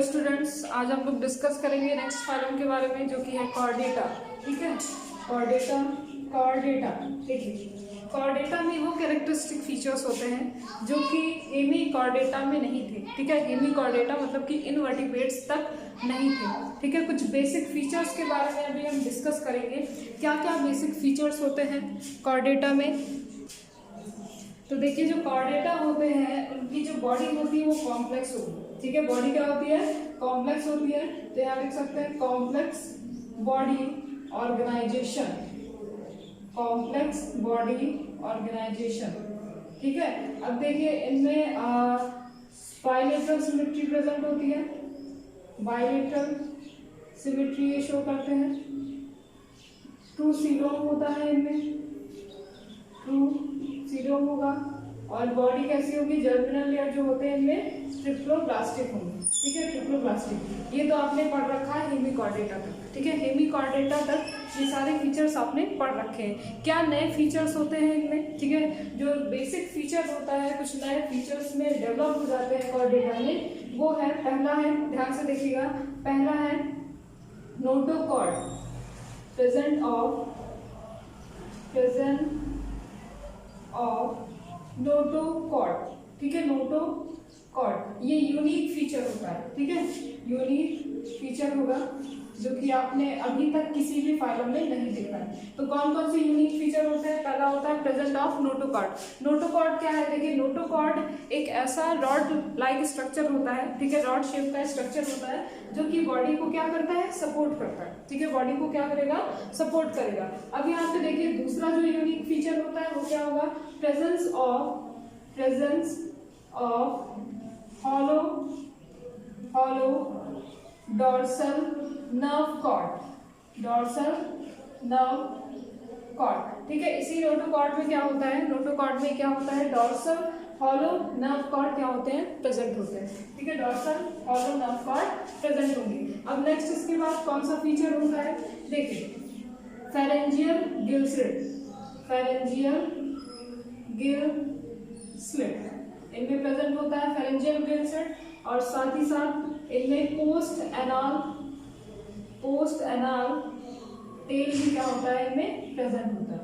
Students, आज हम लोग डिस्कस करेंगे नेक्स्ट फाइलम के बारे में, जो कि है कॉर्डेटा। ठीक है, कॉर्डेटा। देखिए, कॉर्डेटा में वो कैरेक्टरिस्टिक फीचर्स होते हैं जो कि हेमीकॉर्डेटा में नहीं थे। ठीक है, हेमीकॉर्डेटा मतलब कि इनवर्टिब्रेट्स तक नहीं थे। ठीक है, कुछ बेसिक फीचर्स के बारे में अभी हम डिस्कस करेंगे, क्या क्या बेसिक फीचर्स होते हैं कॉर्डेटा में। तो देखिए, जो कॉर्डेटा होते हैं उनकी जो बॉडी होती है वो कॉम्प्लेक्स होती है। ठीक है, बॉडी क्या होती है? कॉम्प्लेक्स होती है। तो यहाँ लिख सकते हैं complex body organisation, complex body organisation. ठीक है, अब देखिए इनमें बाइलेटरल सिमेट्री प्रेजेंट होती है, बाइलेटरल सिमेट्री ये शो करते हैं। ट्रू सीरोम होता है इनमें, ट्रू सीरोम होगा। और बॉडी कैसी होगी? जर्मिनल लेयर जो होते हैं इनमें ट्रिप्लोब्लास्टिक होंगे। ठीक है, ट्रिप्लोब्लास्टिक ये तो आपने पढ़ रखा है हेमीकॉर्डेटा तक। ठीक है, हेमीकॉर्डेटा तक ये सारे फीचर्स आपने पढ़ रखे हैं। क्या नए फीचर्स होते हैं इनमें? ठीक है, जो बेसिक फीचर होता है कुछ नए फीचर्स में डेवलप हो जाते हैं कॉर्डेटा में, वो है, पहला है, ध्यान से देखिएगा, पहला है नोटोकॉर्ड, प्रेजेंट ऑफ नोटोकॉर्ड। ठीक है, नोटोकॉर्ड ये यूनिक फीचर होता है। ठीक है, यूनिक फीचर होगा जो कि आपने अभी तक किसी भी फाइलम में नहीं देखा है। तो कौन कौन से यूनिक फीचर होते हैं? पहला होता है प्रेजेंट ऑफ नोटोकॉर्ड। नोटोकॉर्ड क्या है? देखिए, नोटोकॉर्ड एक ऐसा रॉड लाइक स्ट्रक्चर होता है। ठीक है, रॉड शेप का स्ट्रक्चर होता है जो कि बॉडी को क्या करता है? सपोर्ट करता है। ठीक है, बॉडी को क्या करेगा? सपोर्ट करेगा। अब यहाँ पे देखिए, दूसरा जो यूनिक फीचर होता है वो क्या होगा? Presence of hollow dorsal nerve cord, ठीक है। इसी नोटोकॉर्ड में क्या होता है? नोटोकॉर्ड में क्या होता है? डॉर्सल हॉलो नर्व कॉर्ड क्या होते हैं? प्रेजेंट होते हैं। ठीक है, dorsal hollow nerve cord present होंगे। अब नेक्स्ट इसके बाद कौन सा फीचर होता है? देखिए, फेरेंजियल गिल स्लिट इनमें प्रेजेंट होता है, फेरेंजियल गिल स्लिट। और साथ ही साथ इनमें पोस्ट एनाल टेल भी क्या होता है? इनमें प्रेजेंट होता है।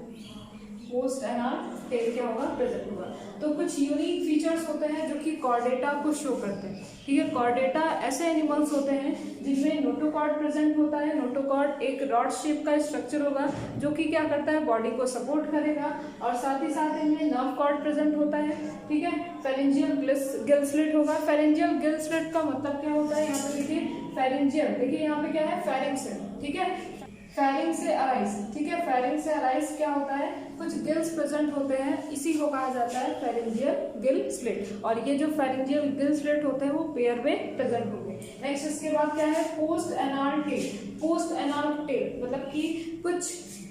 पोस्ट एनाल टेल क्या होगा? प्रेजेंट होगा। तो कुछ यूनिक फीचर्स होते हैं जो कि कॉर्डेटा को शो करते हैं। ठीक है, कॉर्डेटा ऐसे एनिमल्स होते हैं जिनमें नोटोकॉर्ड प्रेजेंट होता है। नोटोकॉर्ड एक रॉड शेप का स्ट्रक्चर होगा जो कि क्या करता है? बॉडी को सपोर्ट करेगा। और साथ ही साथ इनमें नर्व कॉर्ड प्रेजेंट होता है। ठीक है, फेरेंजियल गिल स्लिट होगा। फेरेंजियल गिल स्लिट का मतलब क्या होता है? यहाँ पे देखिए, फेरेंजियल, देखिए यहाँ पे क्या है? फेरिंग्स है। ठीक है, फेरिंग से अराइज। ठीक है, फेरिंग से अराइज क्या होता है? कुछ गिल्स प्रेजेंट होते हैं, इसी को कहा जाता है फेरेंजियल गिल स्लिट। और ये जो फेरेंजियल गिल स्लिट होते हैं वो पेयर में प्रेजेंट होंगे। नेक्स्ट इसके बाद क्या है? पोस्ट एनाल टेल मतलब कि कुछ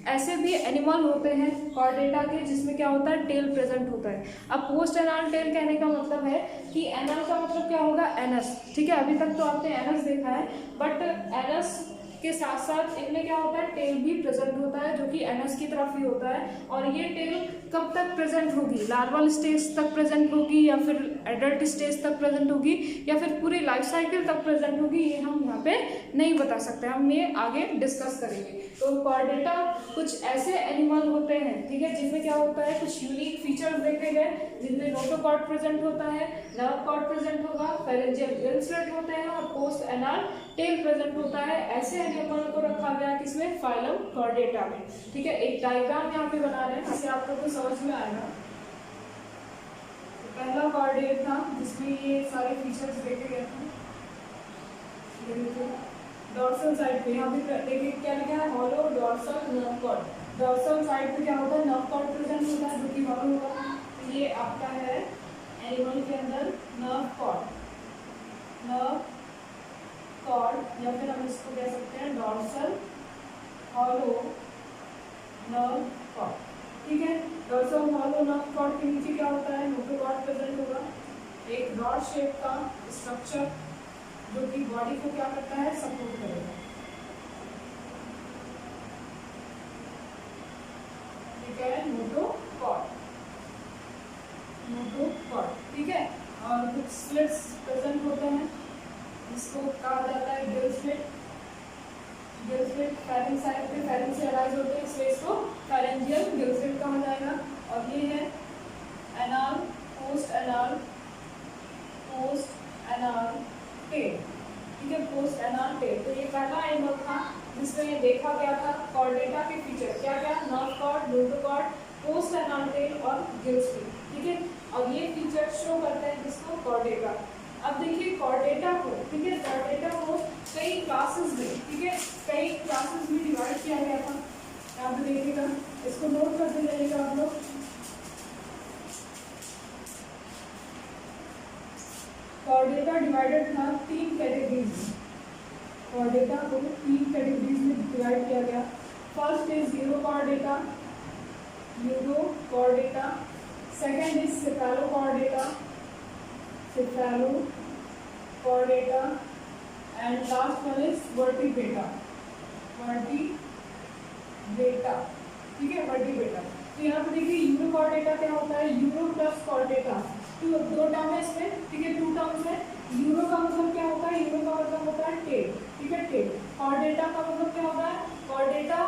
ऐसे भी एनिमल होते हैं कॉर्डेटा के जिसमें क्या होता है? टेल प्रेजेंट होता है। अब पोस्ट एनाल टेल कहने का मतलब है कि एनल का मतलब क्या होगा? एनस। ठीक है, अभी तक तो आपने एनस देखा है, बट एनस के साथ साथ इनमें क्या होता है? टेल भी प्रेजेंट होता है जो कि एनस की तरफ ही होता है। और ये टेल कब तक प्रेजेंट होगी? लार्वल स्टेज तक प्रेजेंट होगी, या फिर एडल्ट स्टेज तक प्रेजेंट होगी, या फिर पूरी लाइफ साइकिल तक प्रेजेंट होगी, ये हम यहाँ पे नहीं बता सकते, हम ये आगे डिस्कस करेंगे। तो कॉर्डेटा कुछ ऐसे एनिमल होते हैं, ठीक है, जिनमें क्या होता है? कुछ यूनिक फीचर्स देखे गए जिनमें नोटोकॉर्ड प्रेजेंट होता है, नर्व कॉर्ड प्रेजेंट होगा, फेरेंजियल गिल स्लिट होते हैं और पोस्ट एनाल टेल प्रेजेंट होता है। ऐसे एनिमल को रखा गया किसमें? फाइलम कॉर्डेटा में। ठीक है, एक डायग्राम यहाँ पे बना रहे हैं जिससे आप लोगों को समझ में आएगा। पहला कॉर्डेट था जिसमें ये सारे फीचर्स देखे गए थे। डॉर्सल साइड पे यहाँ पे देखिए क्या लिखा है? Hollow dorsal nerve cord. Dorsal side पे क्या होता है? नर्व कॉर्ड प्रेजेंट होता है जो कि हॉलो होगा। तो ये आपका है एनिमल के अंदर नर्व कॉर्ड, या फिर हम इसको कह सकते हैं डॉर्सल हॉलो नर्व कॉर्ड। ठीक है, डॉर्सल हॉलो नर्व कॉर्ड के नीचे क्या होता है? नोटोकॉर्ड प्रेजेंट होगा, एक रॉड शेप का स्ट्रक्चर जो कि बॉडी को क्या करता है? सपोर्ट करेगा। ठीक है, नोटोकॉर्ड। ठीक है, और कुछ स्लिट्स प्रेजेंट होते हैं जिसको कहा जाता है gill slit. Gill slit pharynx side पे फेरेंज से अराइज होते हैं, इसलिए इसको फेरेंजियल गिल स्लिट कहा जाएगा। और ये है anal, post anal, post anal tail, ठीक है, पोस्ट एनाल टेल। तो ये पहला एनिमल था जिसमें देखा गया था कॉर्डेटा के फीचर, क्या क्या, nerve cord, notochord, post anal tail और गिल स्लिट, ठीक है। और ये फीचर शो करते हैं जिसको कॉर्डेटा। अब देखिए कॉर्डेटा को, ठीक है, कॉर्डेटा को कई क्लासेस में, ठीक है, कई क्लासेस में डिवाइड किया गया था। यहाँ पे देखिएगा, इसको नोट करते जाइएगा आप लोग। कॉर्डेटा डिवाइडेड था 3 कैटेगरीज में। कॉर्डेटा को 3 कैटेगरीज में डिवाइड किया गया। First is urochordata, urochordata. Second is Cephalochordata, Cephalochordata. And last one is vertebrata, vertebrata, ठीक है, वर्टिब्रेटा। तो यहाँ पे देखिए यूरोकॉर्डेटा क्या होता है, यूरो प्लस कॉर्डेटा, दो टर्म है इसमें, ठीक है, 2 टर्म्स है। यूरो का मतलब क्या होता है, यूरो का मतलब होता है टेल, ठीक है, टेल। कॉर्डेटा का मतलब क्या होता है, कॉर्डेटा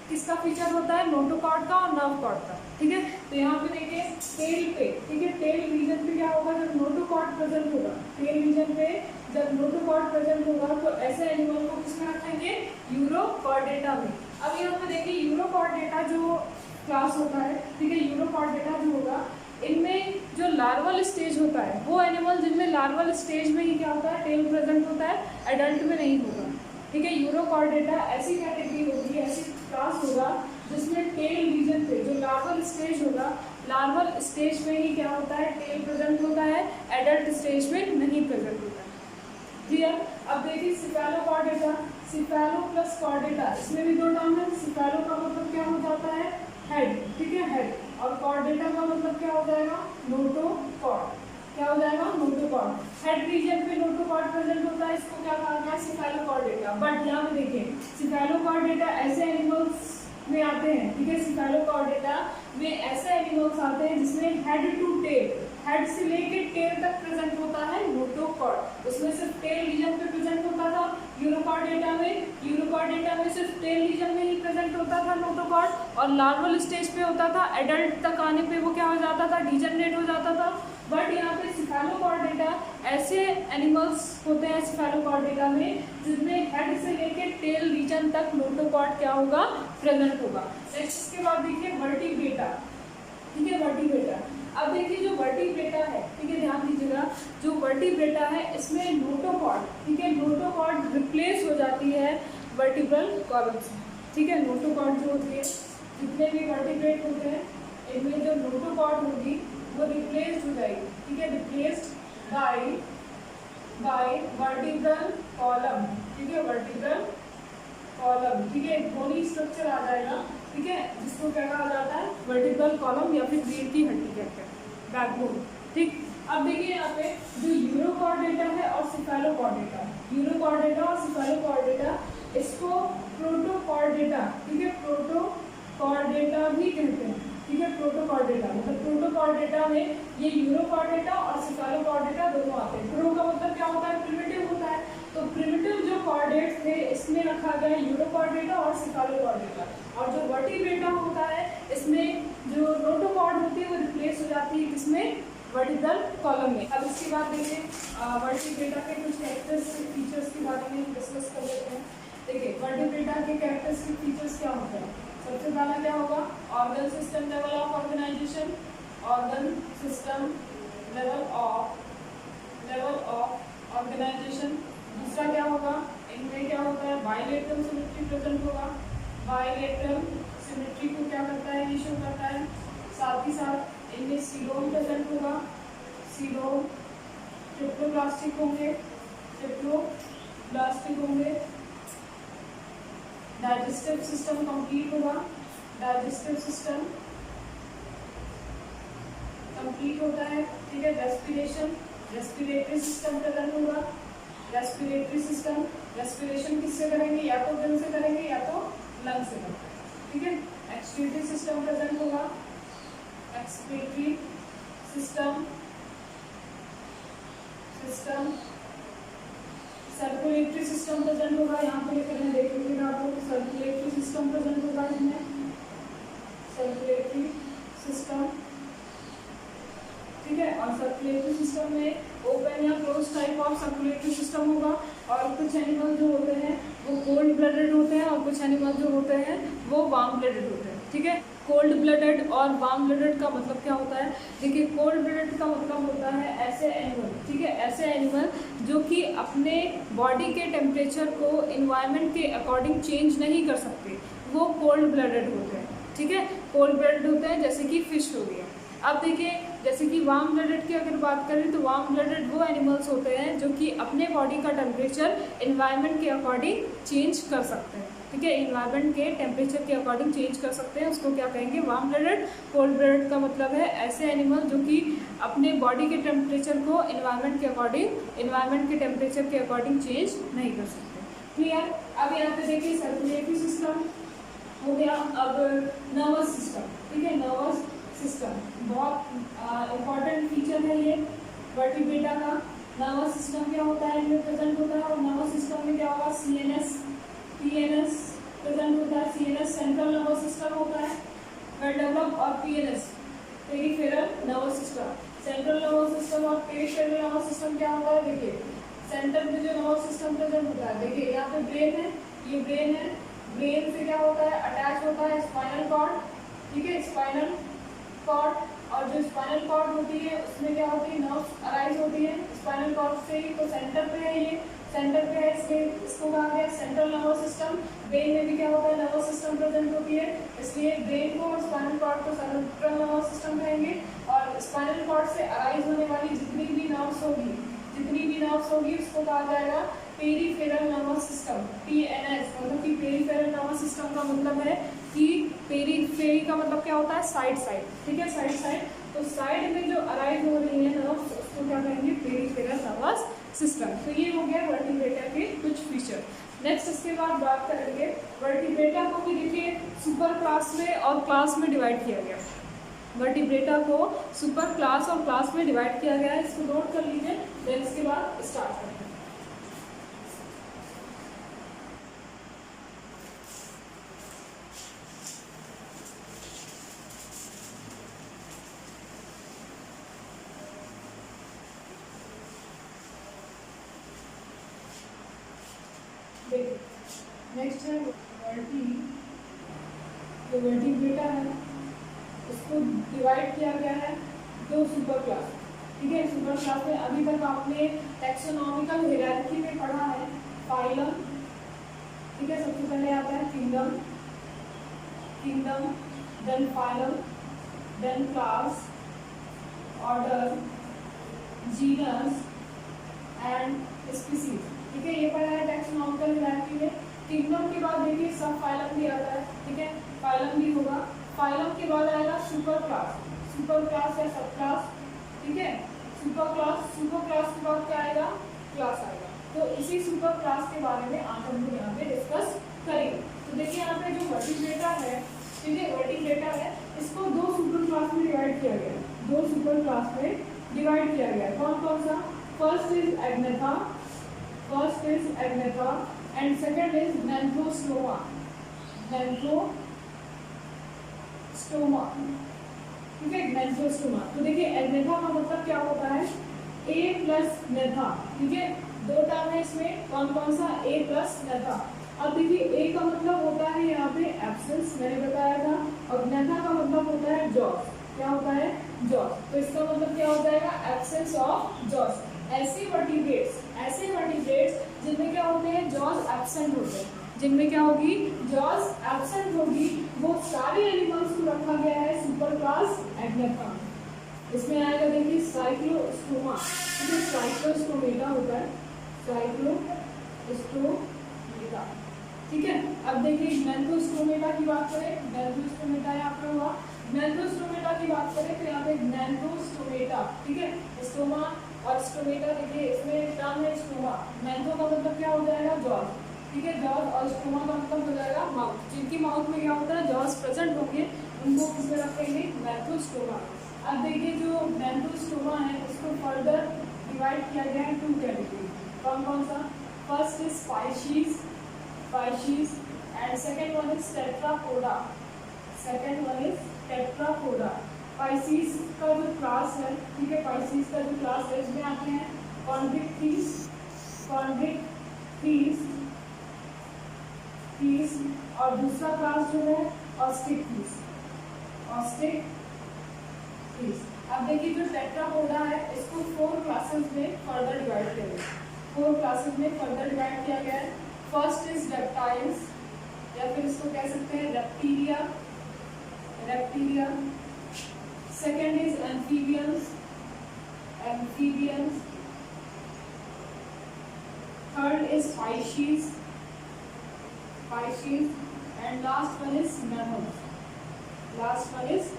किसका फीचर होता है, नोटोकॉर्ड का और नर्व कॉर्ड का, ठीक है। तो यहाँ पे देखिए टेल पे, ठीक है, टेल रीजन पे क्या होगा, जब नोटोकॉर्ड प्रेजेंट होगा, टेल रीजन पे जब नोटोकॉर्ड प्रेजेंट होगा तो ऐसे एनिमल को किसमें रखेंगे, यूरोकॉर्डेटा में। अब यहाँ पे देखिए यूरोकॉर्डेटा जो क्लास होता है, ठीक है, यूरोकॉर्डेटा जो होगा, इनमें जो लार्वल स्टेज होता है, वो एनिमल जिनमें लार्वल स्टेज में ही क्या होता है, टेल प्रेजेंट होता है, एडल्ट में नहीं होगा, ठीक है। यूरोकॉर्डेटा ऐसी कैटेगरी होगी, ऐसी क्लास होगा जिसमें टेल रीजन पे जो लार्वल स्टेज होगा, लार्वल स्टेज में ही क्या होता है, टेल प्रेजेंट होता है, एडल्ट स्टेज में नहीं प्रेजेंट होता है, क्लियर। अब देखिए सेफेलोकॉर्डेटा, सेफेलो प्लस कॉर्डेटा, इसमें भी 2 टर्म है। सेफेलो का मतलब क्या हो जाता है, हेड, ठीक है, हेड। और कॉर्डेटा का मतलब क्या हो जाएगा, नोटोकॉर्ड, क्या हो जाएगा, नोटोकॉर्ड। हेड रीजन पे नोटोकॉर्ड प्रेजेंट होता है, इसको क्या कहा गया, सेफेलोकॉर्डेटा। बट यहाँ पे देखिए सेफेलोकॉर्डेटा ऐसे एनिमल्स में आते हैं, ठीक है, सेफेलोकॉर्डेटा में ऐसे एनिमल्स आते हैं जिसमें हेड टू टेल, हेड से लेके टेल तक प्रेजेंट होता है नोटोकॉर्ड। उसमें सिर्फ टेल रीजन पे प्रेजेंट होता था यूरोकॉर्डेटा में, यूरोकॉर्डेटा में सिर्फ टेल रीजन में ही प्रेजेंट होता था नोटोकॉर्ड, और लार्वल स्टेज पे होता था, एडल्ट तक आने पे वो क्या हो जाता था, डिजनरेट हो जाता था। बट यहाँ पे सेफेलोकॉर्डेटा ऐसे एनिमल्स होते हैं सेफेलोकॉर्डेटा में जिनमें हेड से लेके टेल रीजन तक नोटोकॉर्ड क्या होगा, प्रेजेंट होगा। नेक्स्ट इसके बाद देखिए वर्टिब्रेटा, ठीक है, वर्टिब्रेटा। अब देखिए जो वर्टिब्रेटा है, ठीक है, ध्यान दीजिएगा, जो वर्टिब्रेटा है इसमें नोटोकॉर्ड, ठीक है, नोटोकॉर्ड रिप्लेस हो जाती है वर्टिब्रल कॉलम से, ठीक है। नोटोकॉर्ड जो होती है, जितने भी वर्टिब्रेट होते हैं इनमें जो नोटोकॉर्ड होगी वो रिप्लेस्ड हो जाएगी, ठीक है, रिप्लेस्ड बाय वर्टिब्रल कॉलम, ठीक है, वर्टिब्रल कॉलम, ठीक है, बोनी स्ट्रक्चर आ जाएगा, ठीक है, जिसको क्या कहा जाता है, वर्टिब्रल कॉलम या फिर रीढ़ की हड्डी कहते हैं, बैकबोन, ठीक। अब देखिए यहाँ पे जो यूरोकॉर्डेटा है और सेफेलोकॉर्डेटा, यूरोकॉर्डेटा और सेफेलोकॉर्डेटा, इसको प्रोटोकॉर्डेटा, ठीक है, प्रोटोकॉर्डेटा भी कहते हैं, ठीक है, प्रोटोकॉर्डेटा। मतलब प्रोटोकॉर्डेटा में ये यूरोकॉर्डेटा और सेफेलोकॉर्डेटा दोनों आते हैं। प्रो का मतलब क्या होता है, प्रिमिटिव होता है, तो प्रिमिटिव जो कॉर्डेट थे इसमें रखा गया यूरोकॉर्डेटा और सेफेलोकॉर्डेटा। और जो वर्टिब्रेटा होता है इसमें जो नोटोकॉर्ड होती है वो रिप्लेस हो जाती है किसमें, वर्टिब्रल कॉलम में। अब इसके बाद देखिए वर्टिब्रेटा के कुछ कैरेक्टरिस्टिक फीचर्स के बारे में डिस्कस कर लेते हैं। देखिए वर्टिब्रेटा के कैरेक्टरिस्टिक फीचर्स क्या होते हैं। सबसे पहला क्या होगा, organ system level of organisation, organ system level of organisation. दूसरा क्या होगा, इनमें क्या होता है, बायलेटरल सिमेट्री प्रेजेंट होगा, बायलेटरल सिमेट्री को क्या करता है, ये शो करता है। साथ ही साथ इनमें सीलोम प्रेजेंट होगा, सीलोम ट्रिप्लोब्लास्टिक होंगे, ट्रिप्लोब्लास्टिक होंगे। डाइजेस्टिव सिस्टम कंप्लीट होगा, डाइजेस्टिव सिस्टम कंप्लीट होता है, ठीक है। रेस्पिरेशन, रेस्पिरेटरी सिस्टम प्रेजेंट होगा, रेस्पिरेटरी सिस्टम, रेस्पिरेशन किससे करेंगे, या तो दिल से करेंगे या तो लंग से करेंगे, ठीक है। एक्सक्रीटरी सिस्टम प्रेजेंट होगा, excretory system circulatory system present होगा, यहाँ पे लिख रहे हैं, देख लीजिएगा आप लोग, सर्कुलेटरी सिस्टम प्रेजेंट होगा इसमें, सर्कुलेटरी सिस्टम, ठीक है। और सर्कुलेटरी सिस्टम में ओपन या close type of circulatory system होगा। और कुछ एनिमल जो होते हैं वो कोल्ड ब्लडेड होते हैं और कुछ एनिमल जो होते हैं वो वार्म ब्लडेड होते हैं, ठीक है। कोल्ड ब्लडेड और वार्म ब्लडेड का मतलब क्या होता है? देखिए, कोल्ड ब्लडेड का मतलब होता है ऐसे एनिमल, ठीक है, ऐसे एनिमल जो कि अपने बॉडी के टेम्परेचर को इन्वायरमेंट के अकॉर्डिंग चेंज नहीं कर सकते, वो कोल्ड ब्लडेड होते हैं, ठीक है। कोल्ड ब्लडेड होते हैं जैसे कि फिश हो गया। अब देखिए, जैसे कि वार्म ब्लडेड की अगर बात करें तो वार्म ब्लडेड वो एनिमल्स होते हैं जो कि अपने बॉडी का टेम्परेचर इन्वायरमेंट के अकॉर्डिंग चेंज कर सकते हैं, ठीक है। इन्वायरमेंट के टेम्परेचर के अकॉर्डिंग चेंज कर सकते हैं, उसको क्या कहेंगे? Warm blooded. कोल्ड ब्लडेड का मतलब है ऐसे एनिमल जो कि अपने बॉडी के टेम्परेचर को इन्वायरमेंट के टेम्परेचर के अकॉर्डिंग चेंज नहीं कर सकते। क्लियर? अब यहाँ पे देखिए, सर्कुलेटरी सिस्टम हो गया। अब नर्वस सिस्टम, ठीक है, नर्वस सिस्टम बहुत इम्पॉर्टेंट फीचर है ये वर्टिब्रेटा का। नर्वस सिस्टम क्या होता है, इनमें प्रेजेंट होता है। और नर्वस सिस्टम में क्या होगा? CNS, PNS प्रेजेंट होता है। CNS सेंट्रल नर्वस सिस्टम होता है, वेल डेवलप, और PNS peripheral nervous system. Central nervous system और पेरिफेरल नर्वस सिस्टम क्या होता है? देखिए, सेंटर में जो नर्वस सिस्टम प्रेजेंट होता है, देखिए यहाँ पे ब्रेन है, ये ब्रेन है। ब्रेन से क्या होता है? अटैच होता है स्पाइनल कॉर्ड, ठीक है, स्पाइनल कॉर्ड। और जो स्पाइनल कॉर्ड होती है उसमें क्या होती है? नर्व्स अराइज होती है स्पाइनल कॉर्ड से ही। तो सेंटर पे है, ये सेंटर पे है, इसलिए इसको कहा गया सेंट्रल नर्वस सिस्टम। ब्रेन में भी क्या होता है? नर्वस सिस्टम प्रेजेंट होती है, इसलिए ब्रेन को और स्पाइनल कॉर्ड को सेंट्रल नर्वस सिस्टम कहेंगे। और स्पाइनल कॉर्ड से अराइज होने वाली जितनी भी नर्व्स होगी उसको कहा जाएगा पेरिफेरल नर्वस सिस्टम, PNS। मतलब कि पेरिफेरल नर्वस सिस्टम का मतलब है कि पेरी का मतलब क्या होता है? साइड, ठीक है, साइड। तो साइड में जो अराइज हो रही है नर्व्स उसको क्या कहेंगे? Peripheral nervous system. तो ये हो गया वर्टिब्रेटा के कुछ फीचर। नेक्स्ट इसके बाद बात करेंगे, वर्टिब्रेटा को भी देखिए सुपर क्लास में और क्लास में डिवाइड किया गया। वर्टिब्रेटा को सुपर क्लास और क्लास में डिवाइड किया गया है, इसको नोट कर लीजिए। देन इसके बाद स्टार्ट करते हैं। नेक्स्ट है जो वर्टिब्रेटा है इसको डिवाइड किया गया है दो सुपर क्लास, ठीक है। सुपर क्लास में अभी तक आपने टैक्सोनॉमिकल हायरार्की में पढ़ा है फाइलम, ठीक है। सबसे पहले आता है kingdom, then phylum, then class, order, genus and species, ठीक है। ये पढ़ा है टैक्सोनॉमिकल हायरार्की में। किंगडम के बाद देखिए सब फाइलम भी आता है, ठीक है, फाइलम भी होगा। फाइलम के बाद आएगा सुपर क्लास या सब क्लास, ठीक है। सुपर क्लास के बाद क्या आएगा? क्लास आएगा। तो इसी सुपर क्लास के बारे में आज हम लोग यहाँ पे डिस्कस करेंगे। तो देखिए यहाँ पे जो वर्टिब्रेटा है, ठीक है, वर्टिब्रेटा है, इसको दो सुपर क्लास में डिवाइड किया गया है, कौन कौन सा? First is Agnatha and second is Gnathostomata, ठीक है, नैंथोस्टोमा। तो देखिए एग्नेथा का मतलब क्या होता है? A प्लस नेथा, ठीक है, दो टर्म है इसमें, कौन सा? A plus gnatha. अब देखिए A का मतलब होता है यहाँ पे एब्सेंस, मैंने बताया था, और नेथा का मतलब होता है जॉस। क्या होता है? जॉस। तो इसका मतलब क्या हो जाएगा? Absence of jaws. ऐसे वर्टिब्रेट्स जिनमें क्या होते हैं? जॉस एब्सेंट होते हैं, जिनमें क्या होगी? जॉस एब्सेंट होगी, वो सारे एनिमल्स को रखा गया है सुपर क्लास एग्नेथा। इसमें आएगा देखिए साइक्लोस्टोमा, ठीक है, साइक्लोस्टोमेटा होता है, साइक्लोस्टोमेटा, ठीक है। अब देखिए नैंथोस्टोमेटा की बात करें, नैंथोस्टोमेटा यहाँ पे हुआ। नैंथोस्टोमेटा की बात करें तो यहाँ पे नैंथोस्टोमेटा, ठीक है, स्टोमा और स्टोमेटा, देखिए इसमें टर्म है स्टोमा। नैंथो का मतलब क्या हो जाएगा? जॉस, ठीक है, जॉस, और स्टोमा का मतलब हो जाएगा माउथ। जिनकी माउथ में क्या होता है? जॉस प्रेजेंट होंगे, उनको किसमें रखेंगे? नैंथोस्टोमा। अब देखिए जो नैंथोस्टोमा है इसको फर्दर डिवाइड किया गया है टू कैटेगरी, कौन सा? First is Pisces, and second one is Tetrapoda, Pisces का जो क्लास है, ठीक है, पाइसीज का जो क्लास है इसमें आते हैं कॉन्ड्रिक थीस, और दूसरा क्लास जो है ऑस्टिक थीस। अब देखिए जो टेट्रापोडा है इसको 4 क्लासेस में फर्दर डिवाइड किया गया है। फर्स्ट इज रेप्टाइल्स, या फिर इसको कह सकते हैं Reptilia, second is amphibians, third is Pisces, and last one is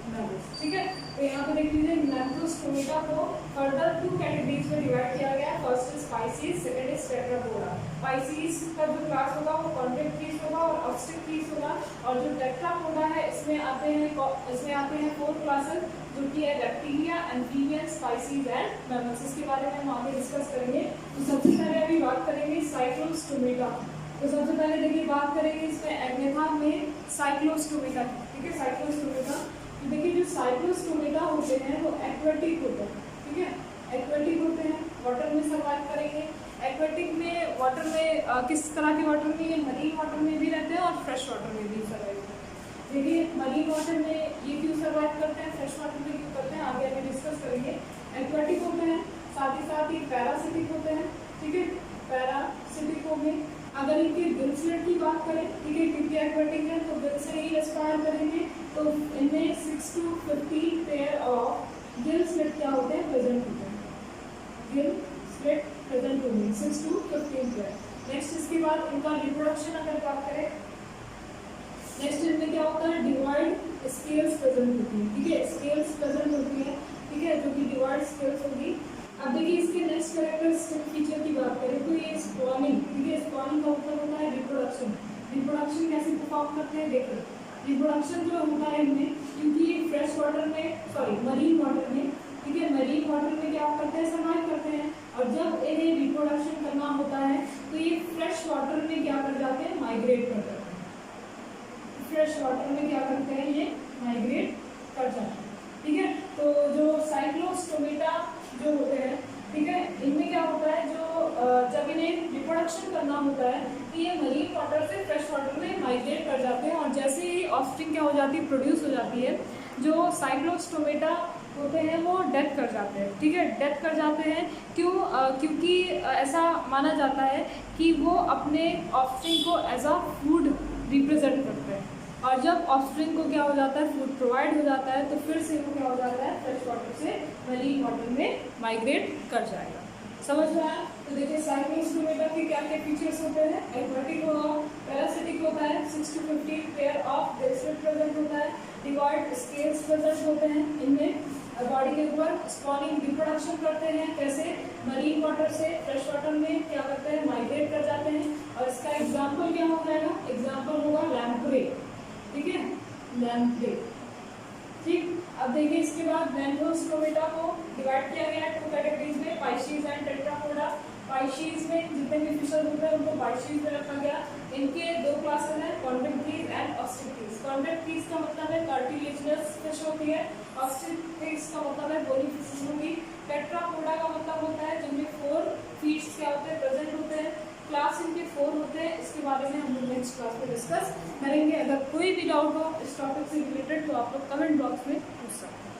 mammals, ठीक है। तो यहाँ पे देख लीजिए मैम्फोस्टोमेटा को फर्दर 2 कैटेगरीज में डिवाइड किया गया है। First is species, second is Tetrapoda. Species का जो क्लास होगा वो कॉन्ड्रिक थीस होगा और ऑस्टिक थीस होगा, और जो टेट्रापोडा है इसमें आते हैं 4 क्लासेस, जो कि है reptilia, amphibian, species and mammals. इसके बारे में हम आगे डिस्कस करेंगे। तो सबसे पहले अभी बात करेंगे साइक्लोस्टोमेटा। तो सबसे पहले देखिए बात करेंगे इसमें एग्नेथा में साइक्लोस्टोमेटा, ठीक है, साइक्लोस्टोमेटा। तो देखिए जो साइक्लोस्टोमेटा होते हैं वो एक्वेटिक होते हैं, ठीक है, एक्वेटिक होते हैं, वाटर में सर्वाइव करेंगे। एक्वेटिक में वाटर में किस तरह के वाटर में, ये मरीन वाटर में भी रहते हैं और फ्रेश वाटर में भी सर्वाइव करते हैं। देखिए मरीन वाटर में ये क्यों सर्वाइव करते हैं, फ्रेश वाटर में क्यों करते हैं, आगे अभी डिस्कस करेंगे। एक्वेटिक होते हैं, साथ ही पैरासिटिक होते हैं, ठीक है, पैरासिटिक हो गए। अगर इनके गिल स्लिट की बात करें, ठीक है, क्योंकि एक्वेटिक है तो गिल से ही रेस्पायर करेंगे, तो इनमें 6 to 15 pair of gill slit क्या होते हैं, प्रेजेंट होते हैं, गिल स्लिट प्रेजेंट होंगे 6 to 15 पेयर। नेक्स्ट इसके बाद इनका रिप्रोडक्शन अगर बात करें, नेक्स्ट इनमें क्या होता है, डिवाइड स्केल्स प्रेजेंट होती है, ठीक है, स्केल्स प्रेजेंट होती है, ठीक है, जो कि डिवाइड स्केल्स होगी। अब देखिए इसके नेक्स्ट कैरेक्टरिस्टिक फीचर की बात करें तो ये स्पॉनिंग, ठीक है, स्पॉनिंग का मतलब होता है रिप्रोडक्शन कैसे परफॉर्म करते हैं, देखो रिप्रोडक्शन जो होता है इनमें, क्योंकि ये फ्रेश वाटर में मरीन वाटर में, ठीक है, मरीन वाटर में क्या करते हैं, सर्वाइव करते हैं, और जब इन्हें रिप्रोडक्शन करना होता है तो ये फ्रेश वाटर में क्या कर जाते हैं, माइग्रेट कर जाते हैं, फ्रेश वाटर में क्या करते हैं, ये माइग्रेट कर जाते हैं, ठीक है। तो जो साइक्लोस्टोमेटा जो होते हैं, ठीक है, इनमें क्या होता है, जो जब इन्हें रिप्रोडक्शन करना होता है तो ये मरीन वाटर से फ्रेश वाटर में माइग्रेट कर जाते हैं, और जैसे ही ऑफस्प्रिंग क्या हो जाती है, प्रोड्यूस हो जाती है, जो साइक्लोस्टोमेटा होते हैं वो डेथ कर जाते हैं, ठीक है, डेथ कर जाते हैं। क्यों? क्योंकि ऐसा माना जाता है कि वो अपने ऑफस्प्रिंग को एज अ फूड रिप्रेजेंट करते हैं, और जब ऑफस्प्रिंग को क्या हो जाता है, फूड प्रोवाइड हो जाता है, तो फिर से वो क्या हो जाता है, फ्रेश वाटर से मरीन वाटर में माइग्रेट कर जाएगा। समझ में आया? तो देखिए साइक्लोस्टोमेटा के क्या क्या फीचर्स होते हैं, एक्वेटिक होगा, पैरासिटिक होता है, 6 to 15 pair of gill slit present होता है, डिवाइड स्केल्स प्रेजेंट होते हैं, इनमें बॉडी के ऊपर स्पॉनिंग रिप्रोडक्शन करते हैं, कैसे, मरीन वाटर से फ्रेश वाटर में क्या करते हैं, माइग्रेट कर जाते हैं। और इसका एग्जाम्पल क्या हो जाएगा, एग्जाम्पल होगा लैम्प्रे, ठीक है, लैम्प्रे, ठीक। अब देखिए इसके बाद मैम्फोस्टोमेटा को डिवाइड किया गया है 2 कैटेगरीज में, पाइशीज एंड टेट्रापोडा। पाइशीज में जितने भी फिशर होते हैं उनको पाइशीज में रखा गया। इनके 2 क्लासेस हैं, कॉन्ड्रिक थीस एंड ऑस्टिक थीस। कॉन्ड्रिक थीस का मतलब है कार्टिलेजिनस फिश होती है, ऑस्टिक थीस का मतलब है बोनी फिश होगी। टेट्रापोडा का मतलब होता है जिनमें 4 फीट्स क्या होते हैं, प्रेजेंट होते हैं। क्लास इनके 4 होते हैं, इसके बारे में हम लोग नेक्स्ट क्लास में डिस्कस करेंगे। अगर कोई भी डाउट हो इस टॉपिक से रिलेटेड तो आप लोग कमेंट बॉक्स में पूछ सकते हैं।